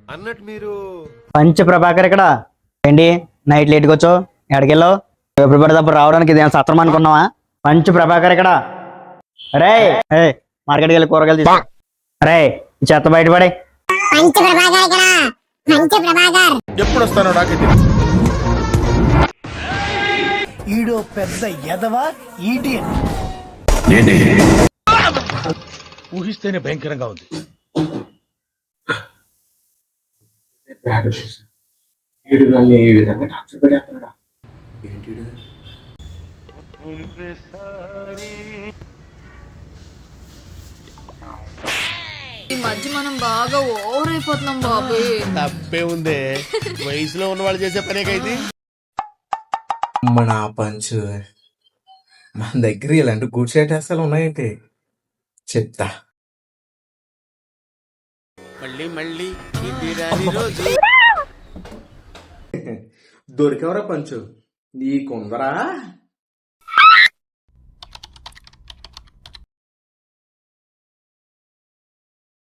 అన్నట్టు మీరు పంచ ప్రభాకర్ ఇక్కడ ఏంటి నైట్ లేట్కి వచ్చావు ఎక్కడికెళ్ళావు ఎప్పుడు పడితే అప్పుడు రావడానికి ఇదేం సత్రం అనుకున్నావా పంచ ప్రభాకర్ ఇక్కడ రే ఏ మార్కెట్కి వెళ్ళి కూరగాయలు తీసుకో రే ఈ చెత్త బయటపడే ఎప్పుడు వస్తానో నాకే ఈడో పెద్ద ఎదవా ఈడియట్. ఊహిస్తేనే భయంకరంగా ఉంది. ఈ మధ్య మనం బాగా ఓవర్ అయిపోతున్నాం బాబు. తప్పే ఉందే, వయసులో ఉన్న వాళ్ళు చేసే పనే కైతే. మన పంచు మన దగ్గర ఇలాంటి గుడ్ షైట్ అసలు ఉన్నాయంటే చెప్తా. మళ్ళీ ఇది రాని రోజు. దొరికవరా పంచు నీకుందరా.